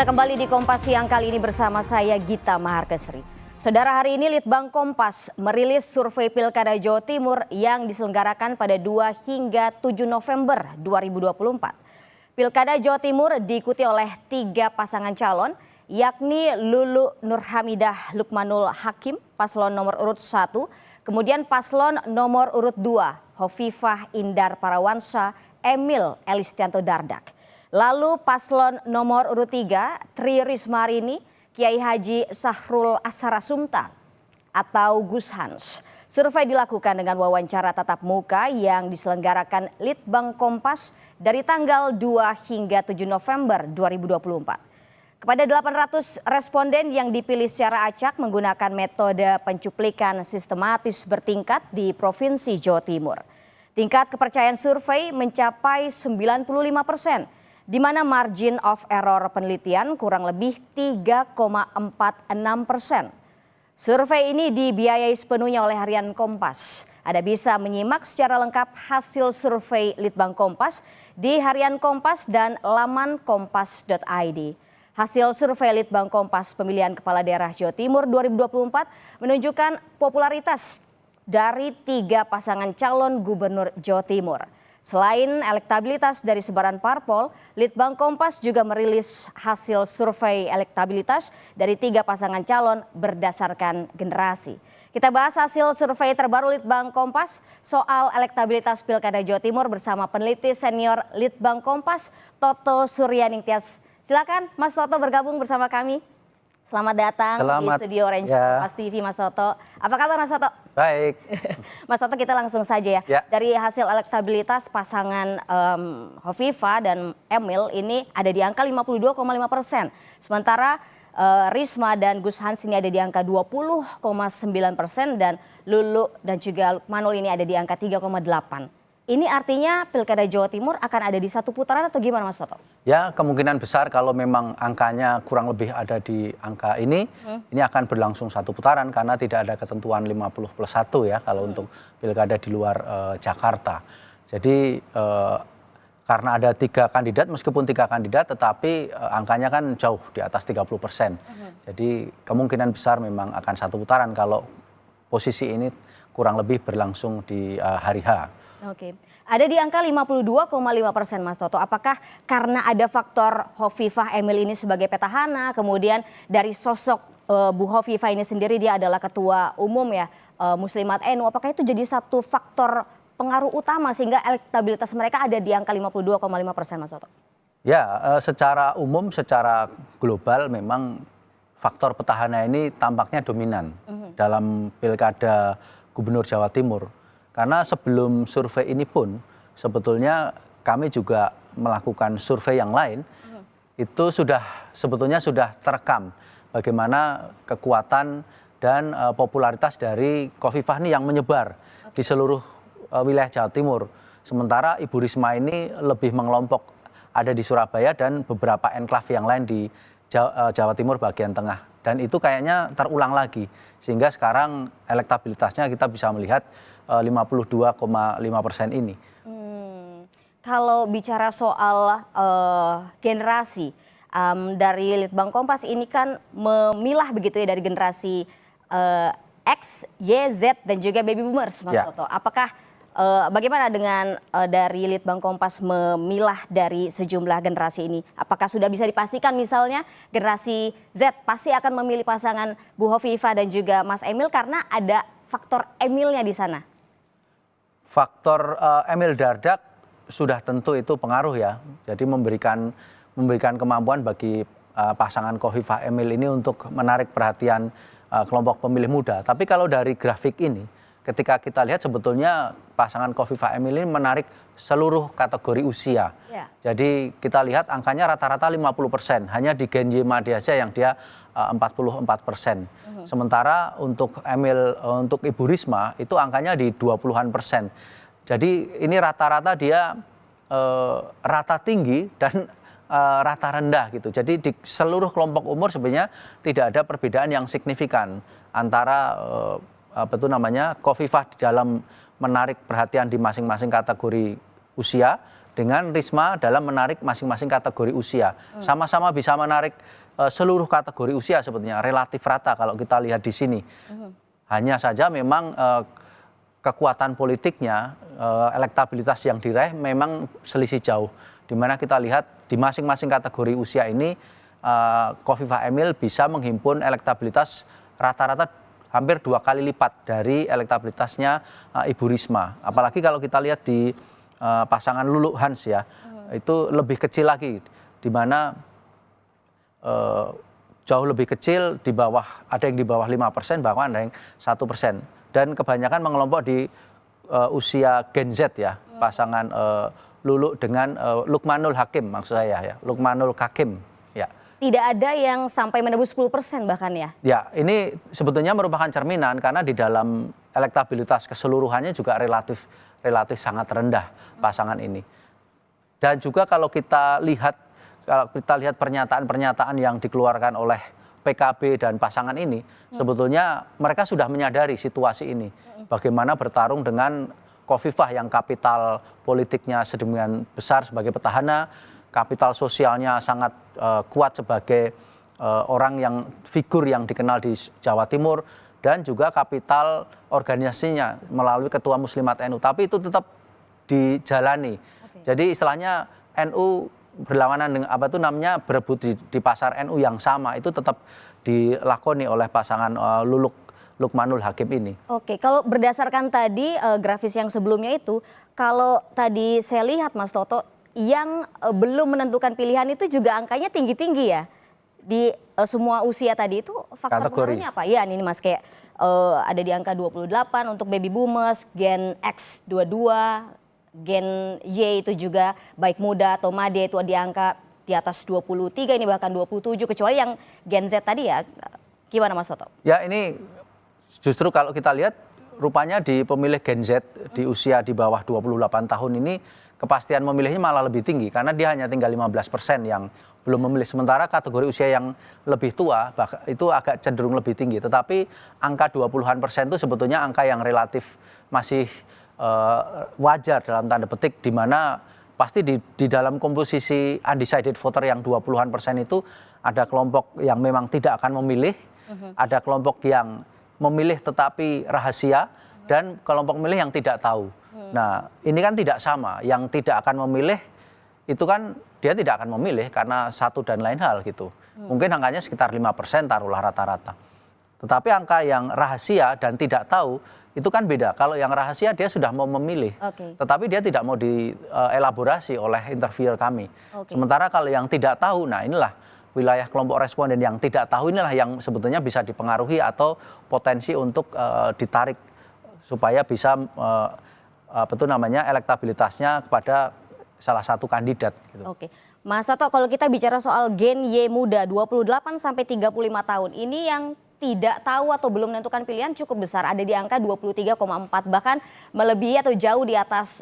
Anda kembali di Kompas Siang kali ini bersama saya Gita Maharkesri. Saudara, hari ini Litbang Kompas merilis survei Pilkada Jawa Timur yang diselenggarakan pada 2 hingga 7 November 2024. Pilkada Jawa Timur diikuti oleh 3 pasangan calon, yakni Lulu Nurhamidah Lukmanul Hakim, paslon nomor urut 1, kemudian paslon nomor urut 2, Hovifah Indar Parawansa, Emil Elistianto Dardak. Lalu paslon nomor urut 3, Tri Risma Harini, Kiai Haji Sahrul Ashara Sumta atau Gus Hans. Survei dilakukan dengan wawancara tatap muka yang diselenggarakan Litbang Kompas dari tanggal 2 hingga 7 November 2024. Kepada 800 responden yang dipilih secara acak menggunakan metode pencuplikan sistematis bertingkat di Provinsi Jawa Timur. Tingkat kepercayaan survei mencapai 95%. Di mana margin of error penelitian kurang lebih 3,46%. Survei ini dibiayai sepenuhnya oleh Harian Kompas. Anda bisa menyimak secara lengkap hasil survei Litbang Kompas di Harian Kompas dan laman kompas.id. Hasil survei Litbang Kompas pemilihan Kepala Daerah Jawa Timur 2024 menunjukkan popularitas dari 3 pasangan calon gubernur Jawa Timur. Selain elektabilitas dari sebaran parpol, Litbang Kompas juga merilis hasil survei elektabilitas dari 3 pasangan calon berdasarkan generasi. Kita bahas hasil survei terbaru Litbang Kompas soal elektabilitas Pilkada Jawa Timur bersama peneliti senior Litbang Kompas, Toto Suryaningtyas. Silakan Mas Toto bergabung bersama kami. Selamat datang di studio Orange Kompas TV, Mas Toto. Apa kabar Mas Toto? Baik. Mas Toto, kita langsung saja ya. Dari hasil elektabilitas pasangan Hovifah dan Emil ini ada di angka 52,5%. Sementara Risma dan Gus Hans ini ada di angka 20,9% dan Lulu dan juga Lukmanul ini ada di angka 3,8%. Ini artinya Pilkada Jawa Timur akan ada di satu putaran atau gimana Mas Toto? Ya, kemungkinan besar kalau memang angkanya kurang lebih ada di angka ini akan berlangsung satu putaran karena tidak ada ketentuan 50+1 ya kalau untuk Pilkada di luar Jakarta. Jadi karena ada 3 kandidat, meskipun 3 kandidat tetapi angkanya kan jauh di atas 30%. Jadi kemungkinan besar memang akan satu putaran kalau posisi ini kurang lebih berlangsung di hari H. Oke, ada di angka 52,5% Mas Toto. Apakah karena ada faktor Hovifah Emil ini sebagai petahana, kemudian dari sosok Bu Hovifah ini sendiri dia adalah ketua umum ya Muslimat NU, apakah itu jadi satu faktor pengaruh utama sehingga elektabilitas mereka ada di angka 52,5% Mas Toto? Ya, secara umum, secara global memang faktor petahana ini tampaknya dominan dalam Pilkada Gubernur Jawa Timur. Karena sebelum survei ini pun sebetulnya kami juga melakukan survei yang lain, itu sebetulnya sudah terekam bagaimana kekuatan dan popularitas dari Hovifah ini yang menyebar di seluruh wilayah Jawa Timur. Sementara Ibu Risma ini lebih mengelompok ada di Surabaya dan beberapa enklave yang lain di Jawa Timur bagian tengah. Dan itu kayaknya terulang lagi sehingga sekarang elektabilitasnya kita bisa melihat 52,5% ini. Kalau bicara soal generasi dari Litbang Kompas ini kan memilah begitu ya dari generasi X, Y, Z dan juga baby boomers Mas Toto. Apakah bagaimana dengan dari Litbang Kompas memilah dari sejumlah generasi ini? Apakah sudah bisa dipastikan misalnya generasi Z pasti akan memilih pasangan Bu Hovifah dan juga Mas Emil karena ada faktor Emilnya di sana? Faktor Emil Dardak sudah tentu itu pengaruh ya. Jadi memberikan kemampuan bagi pasangan Hovifah Emil ini untuk menarik perhatian kelompok pemilih muda. Tapi kalau dari grafik ini, ketika kita lihat sebetulnya pasangan Hovifah Emil ini menarik seluruh kategori usia. Jadi kita lihat angkanya rata-rata 50%, hanya di Gen Y saja yang dia 44%. Sementara untuk untuk Ibu Risma itu angkanya di 20-an%. Jadi ini rata-rata dia rata tinggi dan rata rendah gitu. Jadi di seluruh kelompok umur sebenarnya tidak ada perbedaan yang signifikan antara Hovifah di dalam menarik perhatian di masing-masing kategori usia dengan Risma dalam menarik masing-masing kategori usia. Sama-sama bisa menarik seluruh kategori usia sebetulnya, relatif rata kalau kita lihat di sini. Hanya saja memang kekuatan politiknya, elektabilitas yang diraih memang selisih jauh. Di mana kita lihat di masing-masing kategori usia ini, Khofifah Emil bisa menghimpun elektabilitas rata-rata hampir 2 kali lipat dari elektabilitasnya Ibu Risma. Apalagi kalau kita lihat di pasangan Lulu Hans ya, itu lebih kecil lagi, di mana jauh lebih kecil, di bawah, ada yang di bawah 5%, bahkan ada yang 1%. Dan kebanyakan mengelompok di usia Gen Z ya, pasangan Lulu dengan Lukmanul Hakim maksud saya ya, Lukmanul Hakim ya. Tidak ada yang sampai menembus 10% bahkan ya? Ya, ini sebetulnya merupakan cerminan karena di dalam elektabilitas keseluruhannya juga relatif sangat rendah pasangan ini. Dan juga kalau kita lihat pernyataan-pernyataan yang dikeluarkan oleh PKB dan pasangan ini, sebetulnya mereka sudah menyadari situasi ini. Bagaimana bertarung dengan Khofifah yang kapital politiknya sedemikian besar sebagai petahana, kapital sosialnya sangat kuat sebagai orang yang figur yang dikenal di Jawa Timur, dan juga kapital organisasinya melalui Ketua Muslimat NU. Tapi itu tetap dijalani. Jadi istilahnya NU berlawanan dengan berebut di pasar NU yang sama, itu tetap dilakoni oleh pasangan Lukmanul Hakim ini. Oke, kalau berdasarkan tadi grafis yang sebelumnya itu, kalau tadi saya lihat Mas Toto, yang belum menentukan pilihan itu juga angkanya tinggi-tinggi ya. Di semua usia tadi itu faktor pengaruhnya apa? Ya ini Mas, kayak ada di angka 28 untuk baby boomers, Gen X 22, Gen Y itu juga baik muda atau made itu di angka di atas 23, ini bahkan 27, kecuali yang Gen Z tadi ya. Gimana Mas Toto? Ya ini justru kalau kita lihat rupanya di pemilih Gen Z di usia di bawah 28 tahun ini kepastian memilihnya malah lebih tinggi karena dia hanya tinggal 15% yang belum memilih. Sementara kategori usia yang lebih tua itu agak cenderung lebih tinggi. Tetapi angka 20-an% itu sebetulnya angka yang relatif masih wajar dalam tanda petik, di mana pasti di dalam komposisi undecided voter yang 20-an% itu ada kelompok yang memang tidak akan memilih, ada kelompok yang memilih tetapi rahasia, dan kelompok memilih yang tidak tahu. Nah ini kan tidak sama, yang tidak akan memilih itu kan dia tidak akan memilih karena satu dan lain hal gitu. Mungkin angkanya sekitar 5% taruhlah rata-rata. Tetapi angka yang rahasia dan tidak tahu itu kan beda. Kalau yang rahasia dia sudah mau memilih, tetapi dia tidak mau dielaborasi oleh interviewer kami. Sementara kalau yang tidak tahu, nah inilah wilayah kelompok responden yang tidak tahu, inilah yang sebetulnya bisa dipengaruhi atau potensi untuk ditarik supaya bisa elektabilitasnya kepada salah satu kandidat. Gitu. Oke, Mas Toto, kalau kita bicara soal Gen Y muda 28 sampai 35 tahun, ini yang tidak tahu atau belum menentukan pilihan cukup besar, ada di angka 23,4, bahkan melebihi atau jauh di atas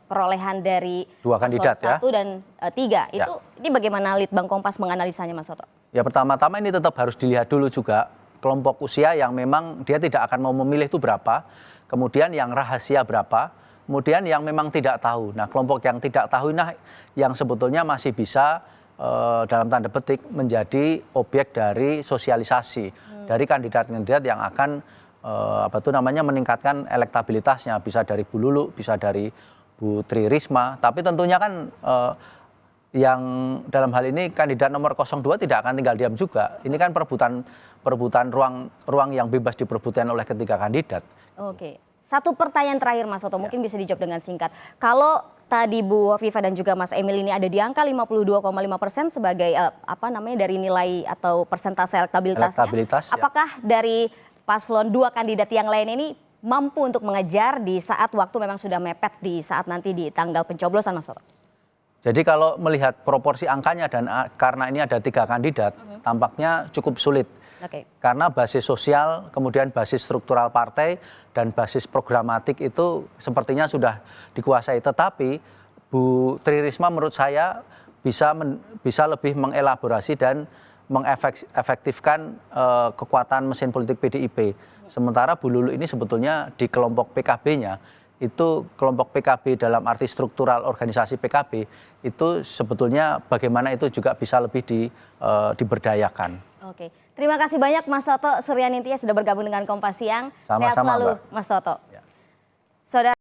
perolehan dari dua kandidat 1 dan 3. Itu ini bagaimana Litbang Kompas menganalisanya Mas Toto? Ya pertama-tama ini tetap harus dilihat dulu juga kelompok usia yang memang dia tidak akan mau memilih itu berapa, kemudian yang rahasia berapa, kemudian yang memang tidak tahu. Nah kelompok yang tidak tahu ini yang sebetulnya masih bisa dalam tanda petik menjadi objek dari sosialisasi dari kandidat-kandidat yang akan meningkatkan elektabilitasnya, bisa dari Bu Lulu, bisa dari Bu Tri Risma, tapi tentunya kan yang dalam hal ini kandidat nomor 02 tidak akan tinggal diam juga. Ini kan perebutan ruang yang bebas diperebutkan oleh ketiga kandidat. Oke. Satu pertanyaan terakhir Mas Toto, mungkin bisa dijawab dengan singkat. Kalau tadi Bu Khofifah dan juga Mas Emil ini ada di angka 52,5% sebagai dari nilai atau persentase elektabilitasnya. Apakah dari paslon 2 kandidat yang lain ini mampu untuk mengejar di saat waktu memang sudah mepet di saat nanti di tanggal pencoblosan Mas Toto? Jadi kalau melihat proporsi angkanya dan karena ini ada 3 kandidat, tampaknya cukup sulit. Karena basis sosial, kemudian basis struktural partai, dan basis programatik itu sepertinya sudah dikuasai. Tetapi Bu Tri Risma menurut saya bisa lebih mengelaborasi dan mengefektifkan kekuatan mesin politik PDIP. Sementara Bu Lulu ini sebetulnya di kelompok PKB-nya itu kelompok PKB dalam arti struktural organisasi PKB itu sebetulnya bagaimana itu juga bisa lebih diberdayakan. Oke, terima kasih banyak Mas Toto Suryanintya sudah bergabung dengan Kompas Siang. Sehat Sama-sama, selalu Mbak. Mas Toto. Ya. Saudara